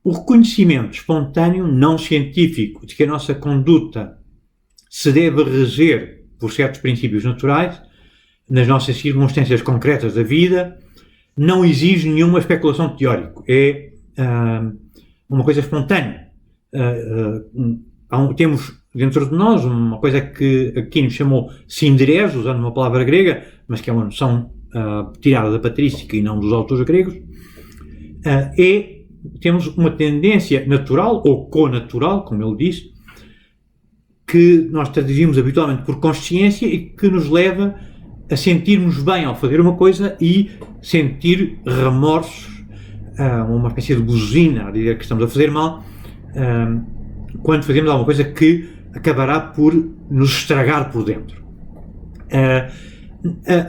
o reconhecimento espontâneo, não científico, de que a nossa conduta se deve reger por certos princípios naturais, nas nossas circunstâncias concretas da vida, não exige nenhuma especulação teórica. É uma coisa espontânea. Temos dentro de nós uma coisa que aqui nos chamou sinderese, usando uma palavra grega, mas que é uma noção tirada da patrística e não dos autores gregos. Temos uma tendência natural, ou connatural, como ele diz, que nós traduzimos habitualmente por consciência e que nos leva a sentirmos bem ao fazer uma coisa e sentir remorsos, uma espécie de buzina a dizer que estamos a fazer mal, quando fazemos alguma coisa que acabará por nos estragar por dentro.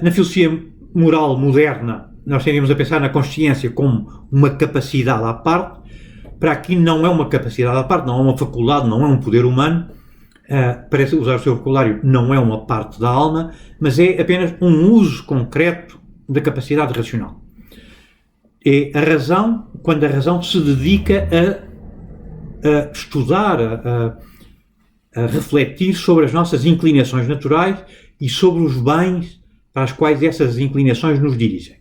Na filosofia moral moderna, nós tendemos a pensar na consciência como uma capacidade à parte. Para aqui não é uma capacidade à parte, não é uma faculdade, não é um poder humano. Para usar o seu vocabulário, não é uma parte da alma, mas é apenas um uso concreto da capacidade racional. É a razão, quando a razão se dedica a estudar, a refletir sobre as nossas inclinações naturais e sobre os bens para os quais essas inclinações nos dirigem.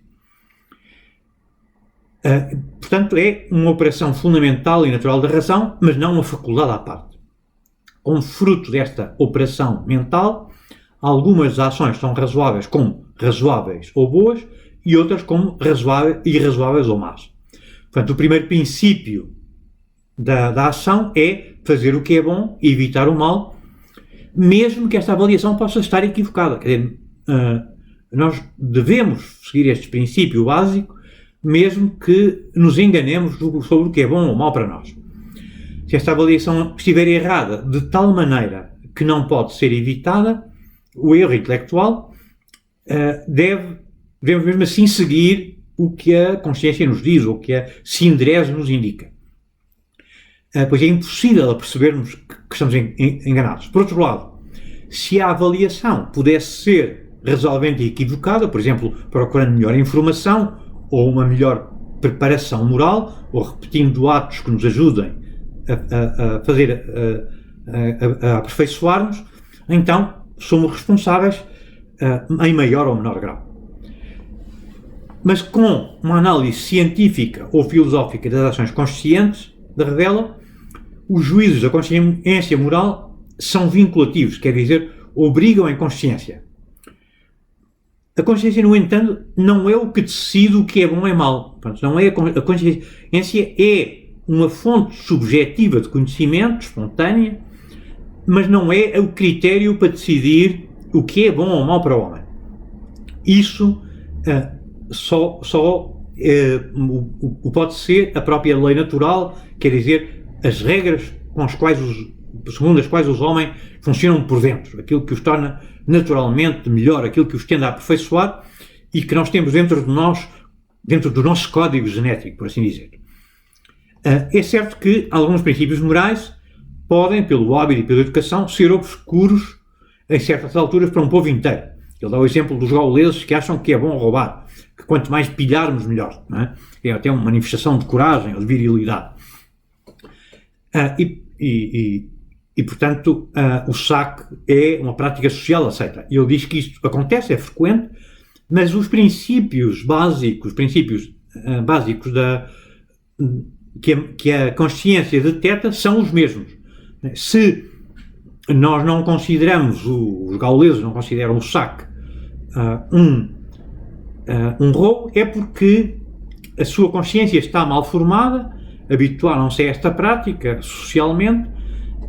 Portanto, é uma operação fundamental e natural da razão, mas não uma faculdade à parte. Como fruto desta operação mental, algumas ações são razoáveis como razoáveis ou boas e outras como irrazoáveis ou más. Portanto, o primeiro princípio da ação é fazer o que é bom e evitar o mal, mesmo que esta avaliação possa estar equivocada. Quer dizer, nós devemos seguir este princípio básico, mesmo que nos enganemos sobre o que é bom ou mau para nós. Se esta avaliação estiver errada de tal maneira que não pode ser evitada, o erro intelectual, devemos mesmo assim seguir o que a consciência nos diz, ou o que a sinderese nos indica. Pois é impossível percebermos que estamos enganados. Por outro lado, se a avaliação pudesse ser razoavelmente equivocada, por exemplo, procurando melhor informação, ou uma melhor preparação moral, ou repetindo atos que nos ajudem a aperfeiçoar-nos, então somos responsáveis em maior ou menor grau. Mas com uma análise científica ou filosófica das ações conscientes da revela, os juízos da consciência moral são vinculativos, quer dizer, obrigam em consciência. A consciência, no entanto, não é o que decide o que é bom ou é mau. Não é a consciência é uma fonte subjetiva de conhecimento, espontânea, mas não é o critério para decidir o que é bom ou mau para o homem. Isso o pode ser a própria lei natural, quer dizer, as regras segundo as quais os homens funcionam por dentro, aquilo que os torna naturalmente melhor, aquilo que os tende a aperfeiçoar e que nós temos dentro do nosso código genético, por assim dizer. É certo que alguns princípios morais podem, pelo hábito e pela educação, ser obscuros em certas alturas para um povo inteiro. Ele dá o exemplo dos gauleses que acham que é bom roubar, que quanto mais pilharmos, melhor. Não é? É até uma manifestação de coragem ou de virilidade. Portanto, o saque é uma prática social aceita. Ele diz que isto acontece, é frequente, mas os princípios básicos que a consciência detecta são os mesmos. Se nós não consideramos, os gauleses não consideram o saque um roubo, é porque a sua consciência está mal formada, habituaram-se a esta prática socialmente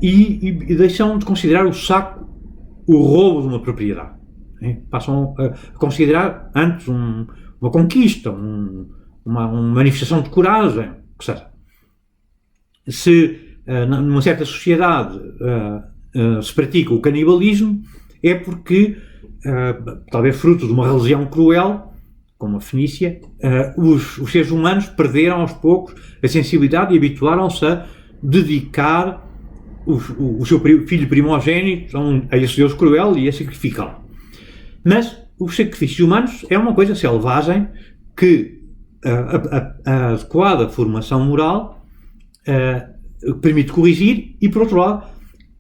e deixam de considerar o saque o roubo de uma propriedade. Passam a considerar antes uma conquista, uma manifestação de coragem, ou seja, se numa certa sociedade se pratica o canibalismo, é porque, talvez fruto de uma religião cruel, como a Fenícia, os seres humanos perderam aos poucos a sensibilidade e habituaram-se a dedicar o seu filho primogênito a esse Deus cruel e a sacrificá-lo. Mas os sacrifícios humanos é uma coisa selvagem que a adequada formação moral permite corrigir, e, por outro lado,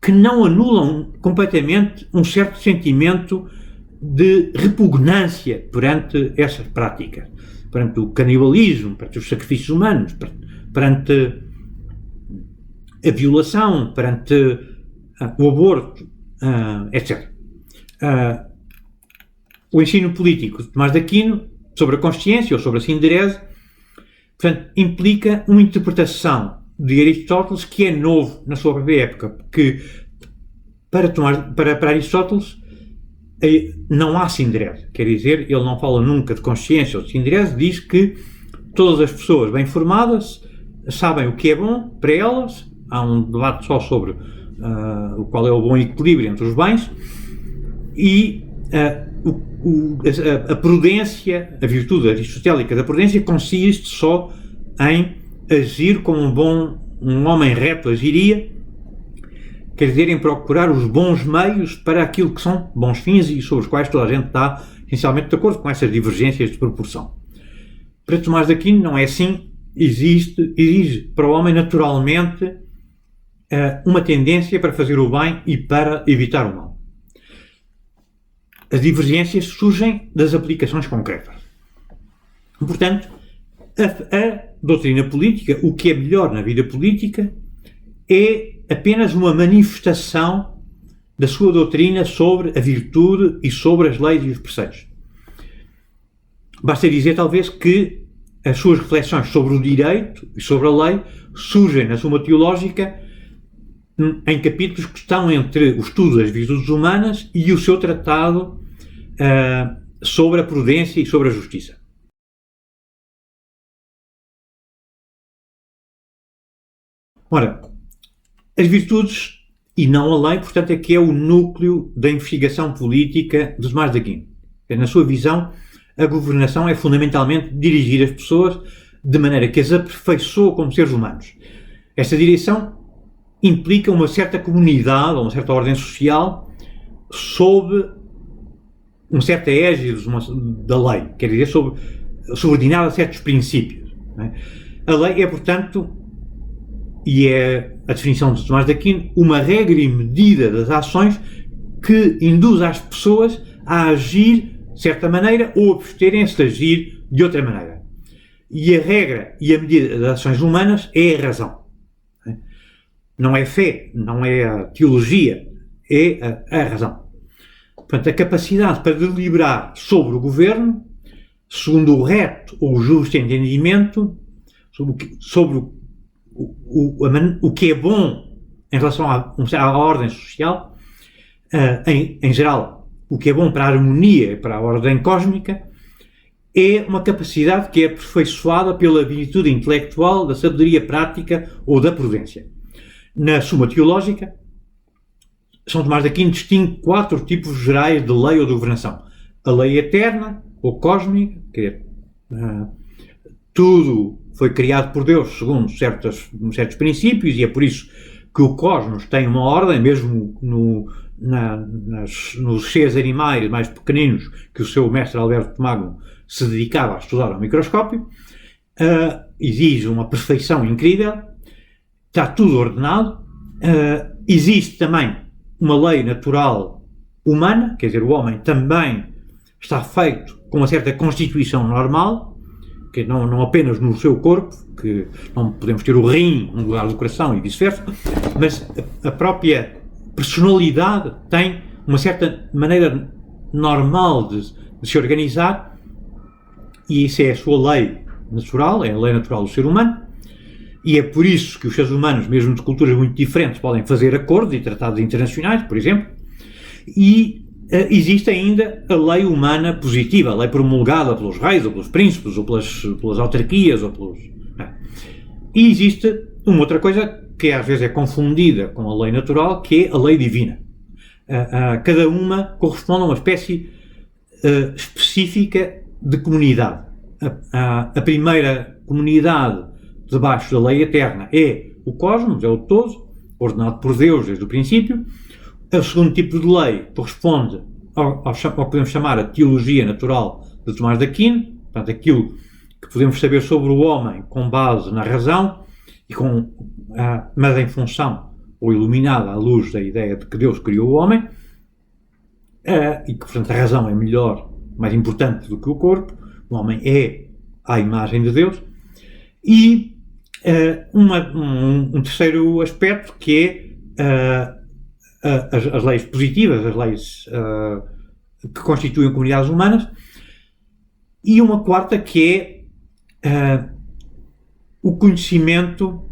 que não anulam completamente um certo sentimento de repugnância perante essas práticas, perante o canibalismo, perante os sacrifícios humanos, perante a violação, perante o aborto, etc. O ensino político de Tomás de Aquino sobre a consciência ou sobre a sindrese, portanto, implica uma interpretação de Aristóteles que é novo na sua própria época, porque para Aristóteles não há sindrese, quer dizer, ele não fala nunca de consciência ou de sindrese, diz que todas as pessoas bem formadas sabem o que é bom para elas, há um debate só sobre o qual é o bom equilíbrio entre os bens, e a prudência, a virtude aristotélica da prudência consiste só em agir como um homem reto agiria, quer dizer, em procurar os bons meios para aquilo que são bons fins e sobre os quais toda a gente está essencialmente de acordo, com essas divergências de proporção. Para Tomás de Aquino não é assim, exige para o homem naturalmente uma tendência para fazer o bem e para evitar o mal. As divergências surgem das aplicações concretas. Portanto, a doutrina política, o que é melhor na vida política, é apenas uma manifestação da sua doutrina sobre a virtude e sobre as leis e os preceitos. Basta dizer, talvez, que as suas reflexões sobre o direito e sobre a lei surgem na Suma Teológica em capítulos que estão entre o estudo das virtudes humanas e o seu tratado sobre a prudência e sobre a justiça. Ora, as virtudes e não a lei, portanto, é que é o núcleo da investigação política de Tomás de Aquino. Na sua visão, a governação é fundamentalmente dirigir as pessoas de maneira que as aperfeiçoa como seres humanos. Esta direção implica uma certa comunidade, ou uma certa ordem social, sob uma certa égide da lei, quer dizer, subordinada a certos princípios. Não é? A lei é, portanto, e é a definição de Tomás de Aquino, uma regra e medida das ações que induz as pessoas a agir de certa maneira ou absterem-se de agir de outra maneira. E a regra e a medida das ações humanas é a razão. Não é fé, não é a teologia, é a razão. Portanto, a capacidade para deliberar sobre o governo, segundo o reto ou o justo entendimento, sobre o que é bom em relação à ordem social, em geral, o que é bom para a harmonia e para a ordem cósmica, é uma capacidade que é aperfeiçoada pela virtude intelectual, da sabedoria prática ou da prudência. Na Suma Teológica, São Tomás de Aquino distingue 4 tipos gerais de lei ou de governação. A lei eterna, ou cósmica, que é tudo foi criado por Deus segundo certos princípios, e é por isso que o cosmos tem uma ordem, mesmo nos seres animais mais pequeninos que o seu mestre Alberto Magno se dedicava a estudar ao microscópio. Exige uma perfeição incrível, está tudo ordenado. Existe também uma lei natural humana, quer dizer, o homem também está feito com uma certa constituição normal, que não apenas no seu corpo, que não podemos ter o rim no lugar do coração e vice-versa, mas a própria personalidade tem uma certa maneira normal de se organizar, e isso é a sua lei natural, é a lei natural do ser humano, e é por isso que os seres humanos, mesmo de culturas muito diferentes, podem fazer acordos e tratados internacionais, por exemplo, e existe ainda a lei humana positiva, a lei promulgada pelos reis, ou pelos príncipes, ou pelas autarquias, ou pelos... E existe uma outra coisa que às vezes é confundida com a lei natural, que é a lei divina. Cada uma corresponde a uma espécie específica de comunidade. A primeira comunidade debaixo da lei eterna é o cosmos, é o todo, ordenado por Deus desde o princípio. O segundo tipo de lei corresponde ao que podemos chamar a teologia natural de Tomás de Aquino, portanto, aquilo que podemos saber sobre o homem com base na razão, mas em função ou iluminada à luz da ideia de que Deus criou o homem, e que, portanto, a razão é melhor, mais importante do que o corpo. O homem é à imagem de Deus. E um terceiro aspecto, que é as leis positivas, as leis que constituem comunidades humanas, e uma quarta, que é o conhecimento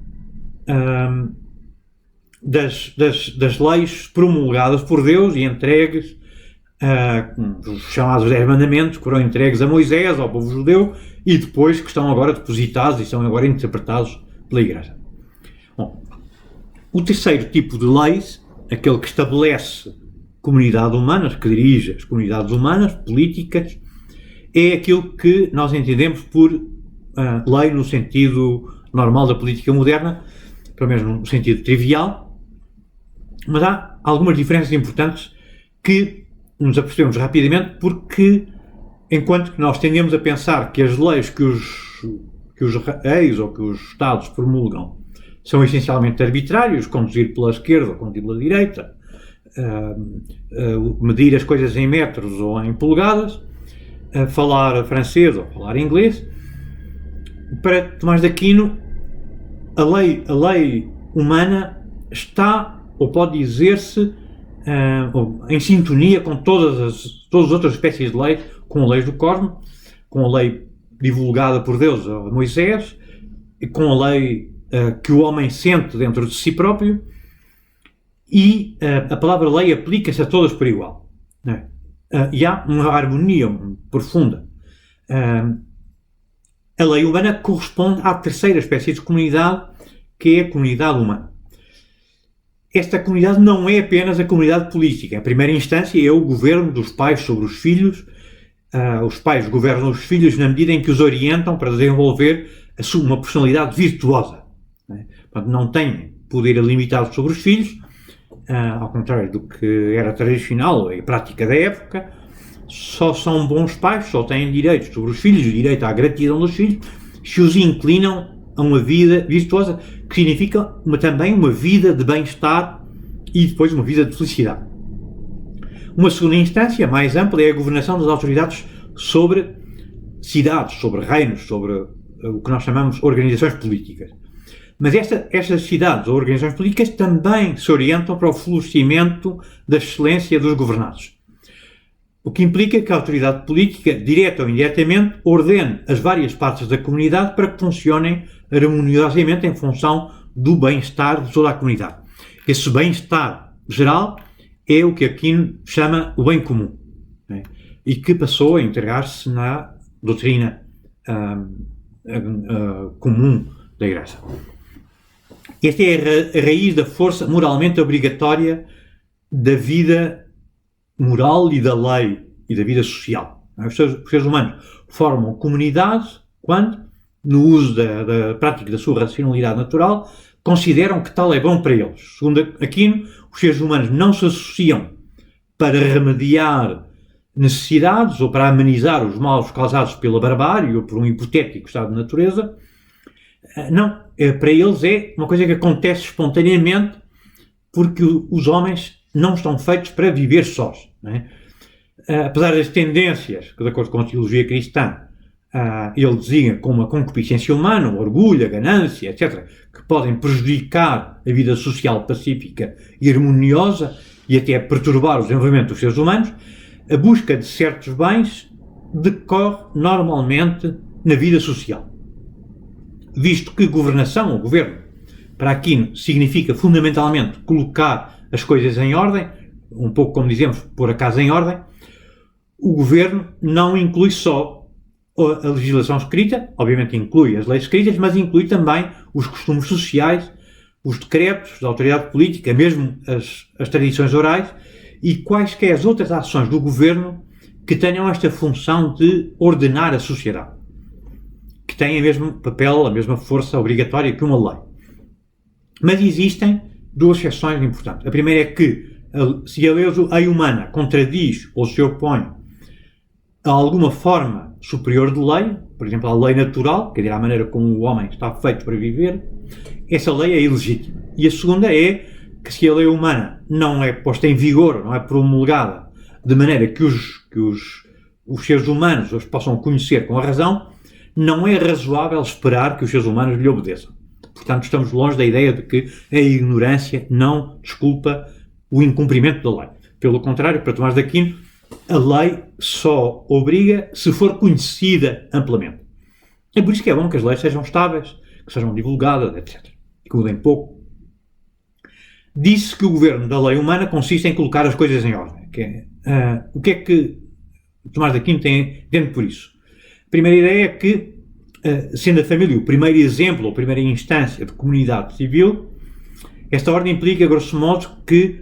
das leis promulgadas por Deus e entregues, os chamados 10 mandamentos, que foram entregues a Moisés, ao povo judeu, e depois que estão agora depositados e são agora interpretados pela Igreja. Bom, o terceiro tipo de leis, aquele que estabelece comunidades humanas, que dirige as comunidades humanas, políticas, é aquilo que nós entendemos por lei no sentido normal da política moderna, pelo menos no sentido trivial, mas há algumas diferenças importantes que nos apercebemos rapidamente, porque enquanto que nós tendemos a pensar que as leis que os reis ou que os Estados promulgam são essencialmente arbitrários, conduzir pela esquerda ou conduzir pela direita, medir as coisas em metros ou em polegadas, falar francês ou falar inglês, para Tomás de Aquino, a lei humana está, ou pode dizer-se, em sintonia com todas as outras espécies de leis, com a lei do cosmos, com a lei divulgada por Deus a Moisés, e com a lei que o homem sente dentro de si próprio, e a palavra lei aplica-se a todas por igual, né? E há uma harmonia profunda. A lei humana corresponde à terceira espécie de comunidade, que é a comunidade humana. Esta comunidade não é apenas a comunidade política. Em primeira instância, é o governo dos pais sobre os filhos. Os pais governam os filhos na medida em que os orientam para desenvolver uma personalidade virtuosa, né? Portanto, não têm poder ilimitado sobre os filhos, ao contrário do que era tradicional e prática da época. Só são bons pais, só têm direitos sobre os filhos, o direito à gratidão dos filhos, se os inclinam a uma vida virtuosa, que significa também uma vida de bem-estar e depois uma vida de felicidade. Uma segunda instância, mais ampla, é a governação das autoridades sobre cidades, sobre reinos, sobre o que nós chamamos organizações políticas. Mas estas cidades ou organizações políticas também se orientam para o florescimento da excelência dos governados. O que implica que a autoridade política, direta ou indiretamente, ordene as várias partes da comunidade para que funcionem harmoniosamente em função do bem-estar de toda a comunidade. Esse bem-estar geral é o que Aquino chama o bem comum, né? E que passou a integrar-se na doutrina comum da Igreja. Esta é a raiz da força moralmente obrigatória da vida moral e da lei e da vida social. Os seres humanos formam comunidade quando, no uso da prática da sua racionalidade natural, consideram que tal é bom para eles. Segundo Aquino, os seres humanos não se associam para remediar necessidades ou para amenizar os males causados pela barbárie ou por um hipotético estado de natureza. Não, para eles é uma coisa que acontece espontaneamente, porque os homens não estão feitos para viver sós, né? Apesar das tendências, que de acordo com a teologia cristã, ele designa como a concupiscência humana, o orgulho, a ganância, etc., que podem prejudicar a vida social pacífica e harmoniosa e até perturbar o desenvolvimento dos seres humanos, a busca de certos bens decorre normalmente na vida social. Visto que governação ou governo, para Aquino, significa fundamentalmente colocar as coisas em ordem, um pouco como dizemos, pôr a casa em ordem, o governo não inclui só a legislação escrita, obviamente inclui as leis escritas, mas inclui também os costumes sociais, os decretos da autoridade política, mesmo as tradições orais e quaisquer as outras ações do governo que tenham esta função de ordenar a sociedade, que têm o mesmo papel, a mesma força obrigatória que uma lei. Mas existem duas exceções importantes. A primeira é que, se a lei humana contradiz ou se opõe a alguma forma superior de lei, por exemplo, a lei natural, quer dizer, a maneira como o homem está feito para viver, essa lei é ilegítima. E a segunda é que se a lei humana não é posta em vigor, não é promulgada de maneira que os seres humanos os possam conhecer com a razão, não é razoável esperar que os seres humanos lhe obedeçam. Portanto, estamos longe da ideia de que a ignorância não desculpa o incumprimento da lei. Pelo contrário, para Tomás de Aquino, a lei só obriga se for conhecida amplamente. É por isso que é bom que as leis sejam estáveis, que sejam divulgadas, etc. E que mudem pouco. Disse que o governo da lei humana consiste em colocar as coisas em ordem. O que é que Tomás de Aquino tem dentro por isso? A primeira ideia é que, sendo a família o primeiro exemplo, ou primeira instância de comunidade civil, esta ordem implica, grosso modo, que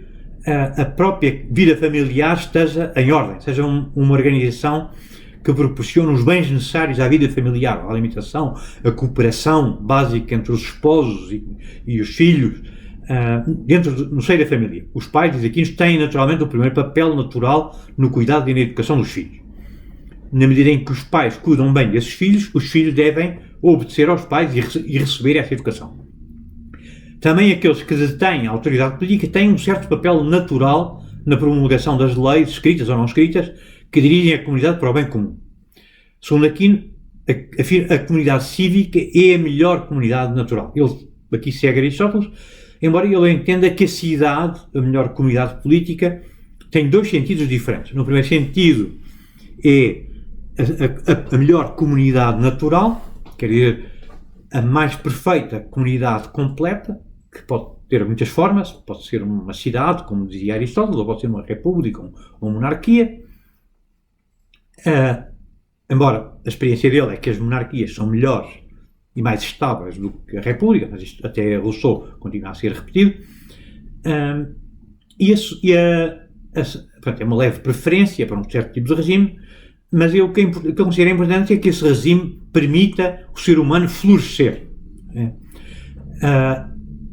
a própria vida familiar esteja em ordem, seja uma organização que proporcione os bens necessários à vida familiar, a alimentação, a cooperação básica entre os esposos e os filhos, no seio da família. Os pais, diz Aquino, têm naturalmente o primeiro papel natural no cuidado e na educação dos filhos. Na medida em que os pais cuidam bem desses filhos, os filhos devem obedecer aos pais e receber essa educação. Também aqueles que detêm a autoridade política têm um certo papel natural na promulgação das leis, escritas ou não escritas, que dirigem a comunidade para o bem comum. Segundo Aquino, a comunidade cívica é a melhor comunidade natural. Ele aqui segue Aristóteles, embora ele entenda que a cidade, a melhor comunidade política, tem dois sentidos diferentes. No primeiro sentido, é a melhor comunidade natural, quer dizer, a mais perfeita comunidade completa, que pode ter muitas formas, pode ser uma cidade, como dizia Aristóteles, ou pode ser uma república ou uma monarquia. Embora a experiência dele é que as monarquias são melhores e mais estáveis do que a república, mas isto até Rousseau continua a ser repetido. Portanto, é uma leve preferência para um certo tipo de regime, mas o que eu considero importante é que esse regime permita o ser humano florescer.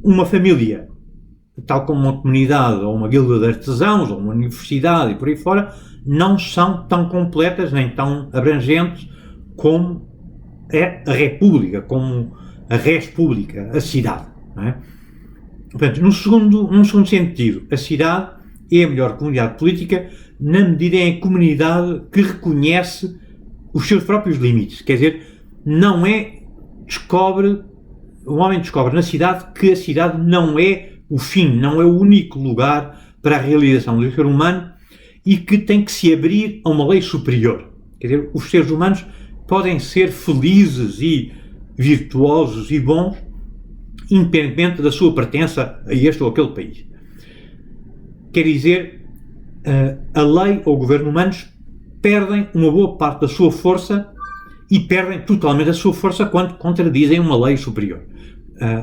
Uma família, tal como uma comunidade, ou uma guilda de artesãos, ou uma universidade e por aí fora, não são tão completas nem tão abrangentes como é a república, como a res pública, a cidade. Não é? Portanto, num segundo sentido, a cidade é a melhor comunidade política na medida em comunidade que reconhece os seus próprios limites. Quer dizer, o homem descobre na cidade que a cidade não é o fim, não é o único lugar para a realização do ser humano e que tem que se abrir a uma lei superior. Quer dizer, os seres humanos podem ser felizes e virtuosos e bons, independentemente da sua pertença a este ou aquele país. Quer dizer, a lei ou o governo humanos perdem uma boa parte da sua força e perdem totalmente a sua força quando contradizem uma lei superior.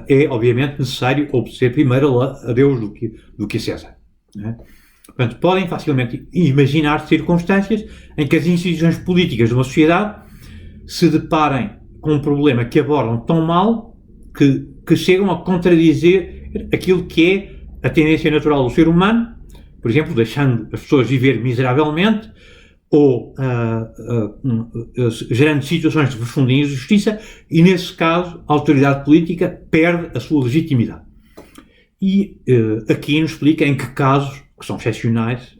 É, obviamente, necessário obedecer primeiro a Deus do que a César. Né? Portanto, podem facilmente imaginar circunstâncias em que as instituições políticas de uma sociedade se deparem com um problema que abordam tão mal que chegam a contradizer aquilo que é a tendência natural do ser humano, por exemplo, deixando as pessoas viver miseravelmente ou gerando situações de profunda injustiça e, nesse caso, a autoridade política perde a sua legitimidade. E aqui nos explica em que casos, que são excepcionais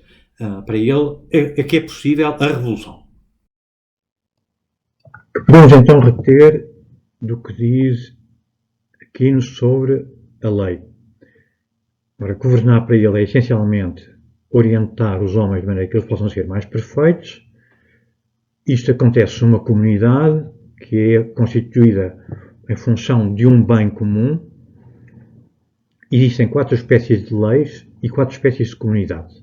para ele, é que é possível a revolução. Podemos então reter do que diz Aquino sobre a lei. Ora, governar para ele é essencialmente orientar os homens de maneira que eles possam ser mais perfeitos. Isto acontece numa comunidade que é constituída em função de um bem comum. Existem 4 espécies de leis e 4 espécies de comunidade.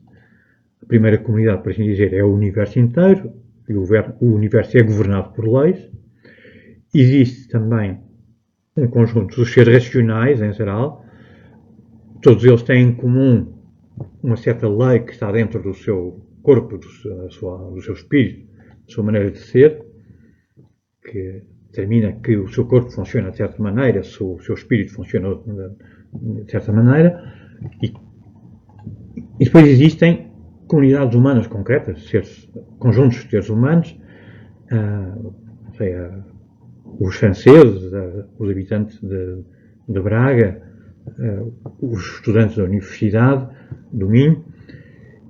A primeira comunidade, por assim dizer, é o universo inteiro, e o universo é governado por leis. Existe também um conjunto dos seres racionais, em geral. Todos eles têm em comum uma certa lei que está dentro do seu corpo, do seu espírito, da sua maneira de ser, que determina que o seu corpo funciona de certa maneira, o seu espírito funciona de certa maneira, e depois existem comunidades humanas concretas, conjuntos de seres humanos, os franceses, os habitantes de Braga, os estudantes da Universidade do Minho,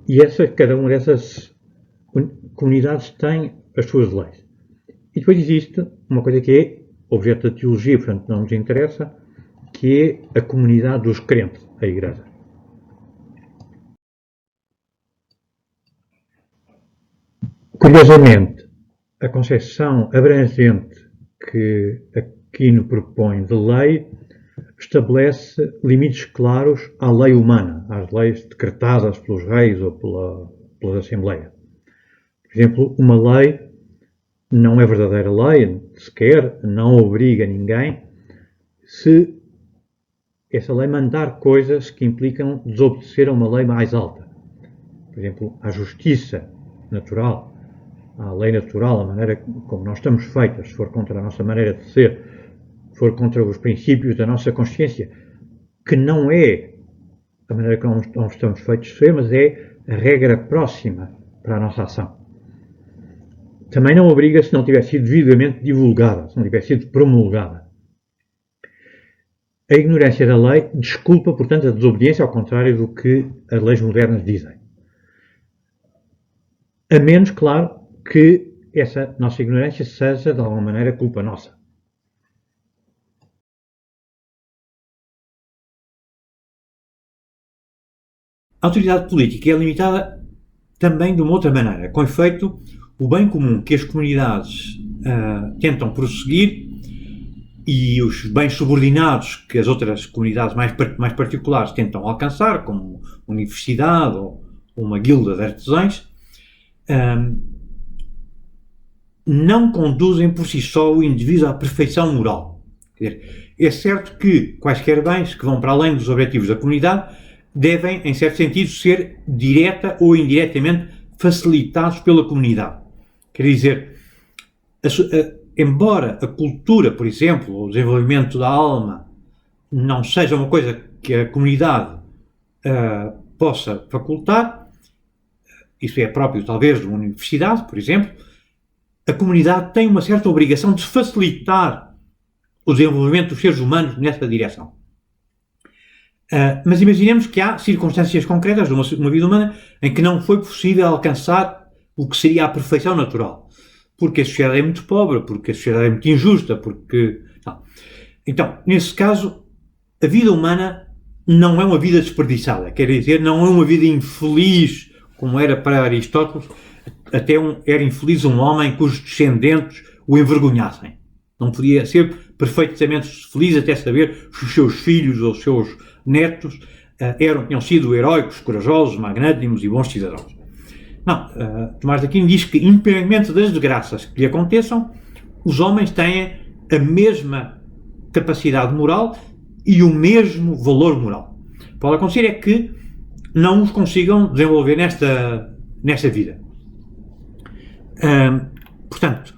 e cada uma dessas comunidades tem as suas leis. E depois existe uma coisa que é objeto da teologia, portanto não nos interessa, que é a comunidade dos crentes, a Igreja. Curiosamente, a concepção abrangente que Aquino propõe de lei estabelece limites claros à lei humana, às leis decretadas pelos reis ou pelas assembleias. Por exemplo, uma lei não é verdadeira lei, sequer, não obriga ninguém, se essa lei mandar coisas que implicam desobedecer a uma lei mais alta. Por exemplo, a justiça natural, a lei natural, a maneira como nós estamos feitos, se for contra a nossa maneira de ser, se for contra os princípios da nossa consciência, que não é a maneira como estamos feitos de ser, mas é a regra próxima para a nossa ação. Também não obriga se não tiver sido devidamente divulgada, se não tiver sido promulgada. A ignorância da lei desculpa, portanto, a desobediência, ao contrário do que as leis modernas dizem. A menos, claro, que essa nossa ignorância seja, de alguma maneira, culpa nossa. A autoridade política é limitada também de uma outra maneira. Com efeito, o bem comum que as comunidades tentam prosseguir e os bens subordinados que as outras comunidades mais particulares tentam alcançar, como uma universidade ou uma guilda de artesãos, não conduzem por si só o indivíduo à perfeição moral. Quer dizer, é certo que quaisquer bens que vão para além dos objetivos da comunidade devem, em certo sentido, ser direta ou indiretamente facilitados pela comunidade. Quer dizer, embora a cultura, por exemplo, ou o desenvolvimento da alma não seja uma coisa que a comunidade possa facultar, isso é próprio talvez de uma universidade, por exemplo, a comunidade tem uma certa obrigação de facilitar o desenvolvimento dos seres humanos nessa direção. Mas imaginemos que há circunstâncias concretas de uma vida humana em que não foi possível alcançar o que seria a perfeição natural. Porque a sociedade é muito pobre, porque a sociedade é muito injusta, porque... Não. Então, nesse caso, a vida humana não é uma vida desperdiçada. Quer dizer, não é uma vida infeliz, como era para Aristóteles. Até era infeliz um homem cujos descendentes o envergonhassem. Não podia ser perfeitamente feliz até saber se os seus filhos ou os seus netos tinham sido heróicos, corajosos, magnânimos e bons cidadãos. Não, Tomás de Aquino diz que, independentemente das desgraças que lhe aconteçam, os homens têm a mesma capacidade moral e o mesmo valor moral. Pode acontecer é que não os consigam desenvolver nesta vida. Portanto,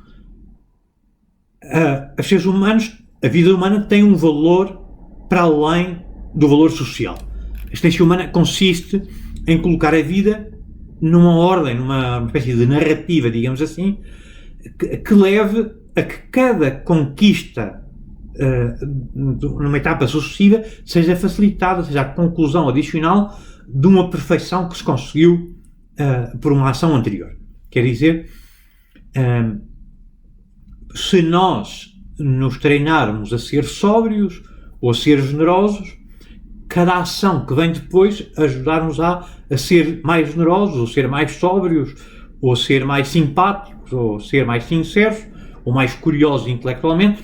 os seres humanos, a vida humana tem um valor para além do valor social. A existência humana consiste em colocar a vida numa ordem, numa espécie de narrativa, digamos assim, que leve a que cada conquista numa etapa sucessiva seja facilitada, seja a conclusão adicional de uma perfeição que se conseguiu por uma ação anterior. Quer dizer, se nós nos treinarmos a ser sóbrios ou a ser generosos, cada ação que vem depois ajudar-nos a ser mais generosos, ou ser mais sóbrios, ou ser mais simpáticos, ou ser mais sinceros, ou mais curiosos intelectualmente.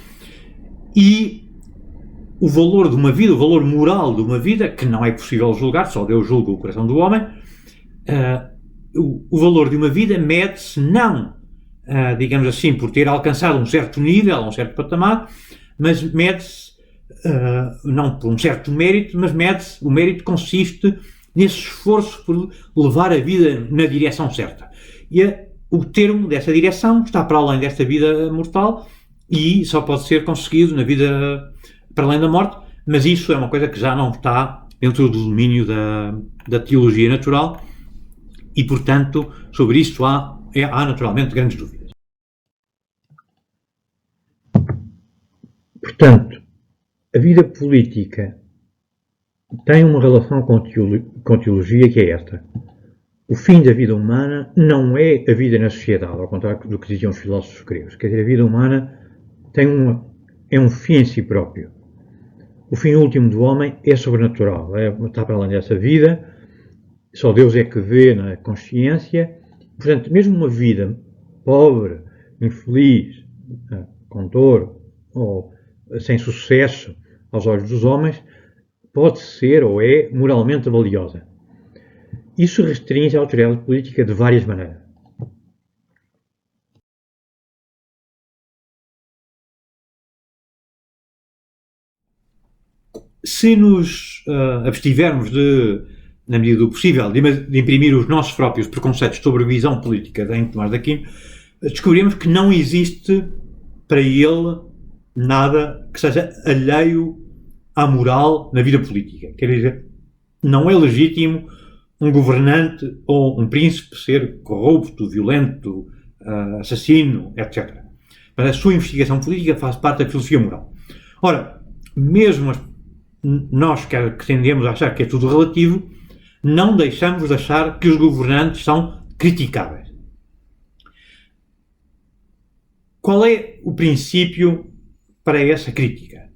E o valor de uma vida, o valor moral de uma vida, que não é possível julgar, só Deus julga o coração do homem, o valor de uma vida mede-se não, digamos assim, por ter alcançado um certo nível, um certo patamar, mas mede-se não por um certo mérito, mas o mérito consiste nesse esforço por levar a vida na direção certa. E o termo dessa direção está para além desta vida mortal e só pode ser conseguido na vida para além da morte, mas isso é uma coisa que já não está dentro do domínio da teologia natural e, portanto, sobre isso há naturalmente grandes dúvidas. Portanto, a vida política tem uma relação com teologia que é esta. O fim da vida humana não é a vida na sociedade, ao contrário do que diziam os filósofos gregos. Quer dizer, a vida humana é um fim em si próprio. O fim último do homem é sobrenatural, está para além dessa vida, só Deus é que vê na consciência. Portanto, mesmo uma vida pobre, infeliz, com dor ou sem sucesso aos olhos dos homens, pode ser ou é moralmente valiosa. Isso restringe a autoridade política de várias maneiras. Se nos abstivermos na medida do possível, de imprimir os nossos próprios preconceitos sobre a visão política de Tomás de Aquino, descobrimos que não existe para ele nada que seja alheio à moral na vida política. Quer dizer, não é legítimo um governante ou um príncipe ser corrupto, violento, assassino, etc. Mas a sua investigação política faz parte da filosofia moral. Ora, mesmo nós que tendemos a achar que é tudo relativo, não deixamos de achar que os governantes são criticáveis. Qual é o princípio para essa crítica?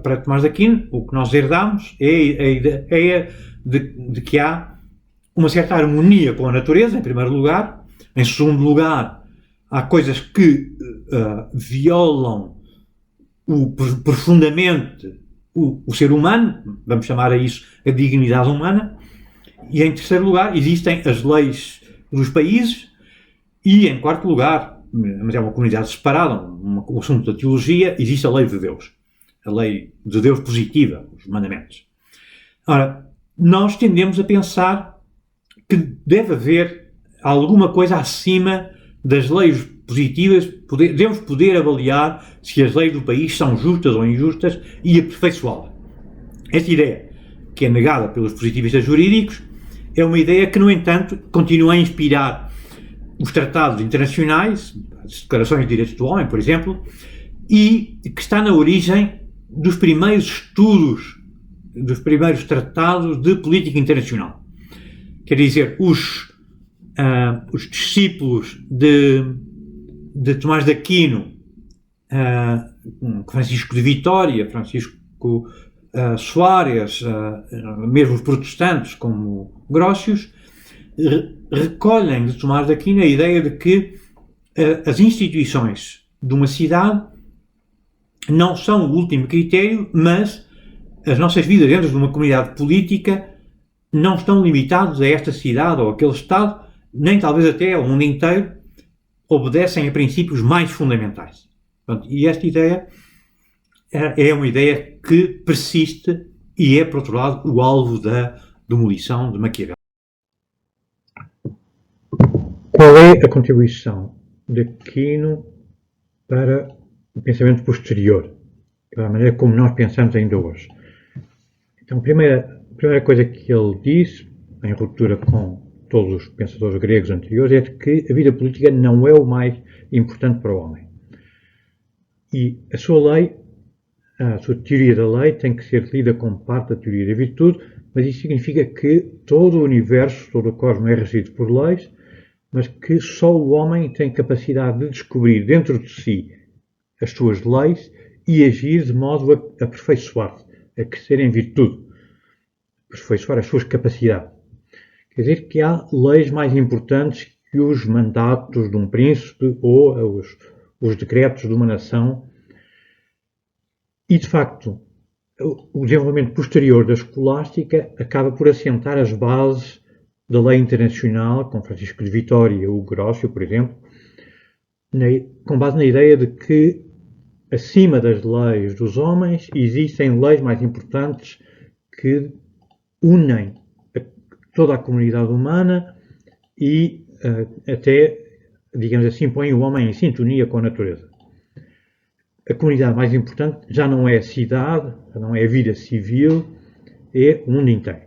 Para Tomás de Aquino, o que nós herdamos é a ideia de que há uma certa harmonia com a natureza, em primeiro lugar. Em segundo lugar, há coisas que violam profundamente o ser humano, vamos chamar a isso a dignidade humana. E em terceiro lugar, existem as leis dos países. E em quarto lugar, mas é uma comunidade separada, um assunto da teologia, existe a lei de Deus. A lei de Deus positiva, os mandamentos. Ora, nós tendemos a pensar que deve haver alguma coisa acima das leis positivas, devemos poder avaliar se as leis do país são justas ou injustas e aperfeiçoá-las. Esta ideia, que é negada pelos positivistas jurídicos, é uma ideia que, no entanto, continua a inspirar os tratados internacionais, as declarações de direitos do homem, por exemplo, e que está na origem dos primeiros estudos, dos primeiros tratados de política internacional. Quer dizer, os discípulos de Tomás de Aquino, Francisco de Vitória, Francisco Soares, mesmo os protestantes como Grócios, recolhem de Tomás de Aquino a ideia de que as instituições de uma cidade não são o último critério, mas as nossas vidas dentro de uma comunidade política não estão limitados a esta cidade ou aquele Estado, nem talvez até ao mundo inteiro, obedecem a princípios mais fundamentais. Pronto, e esta ideia é uma ideia que persiste e é, por outro lado, o alvo da demolição de Maquiavel. Qual é a contribuição de Aquino para o pensamento posterior, para a maneira como nós pensamos ainda hoje? Então, a primeira coisa que ele diz, em ruptura com todos os pensadores gregos anteriores, é de que a vida política não é o mais importante para o homem. E a sua teoria da lei tem que ser lida como parte da teoria da virtude, mas isso significa que todo o universo, todo o cosmos é regido por leis, mas que só o homem tem capacidade de descobrir dentro de si as suas leis e agir de modo a aperfeiçoar-se, a crescer em virtude, aperfeiçoar as suas capacidades. Quer dizer que há leis mais importantes que os mandatos de um príncipe ou os decretos de uma nação. E, de facto, o desenvolvimento posterior da escolástica acaba por assentar as bases da lei internacional, com Francisco de Vitória e o Grócio, por exemplo, com base na ideia de que, acima das leis dos homens, existem leis mais importantes que unem toda a comunidade humana e até, digamos assim, põem o homem em sintonia com a natureza. A comunidade mais importante já não é a cidade, já não é a vida civil, é o mundo inteiro.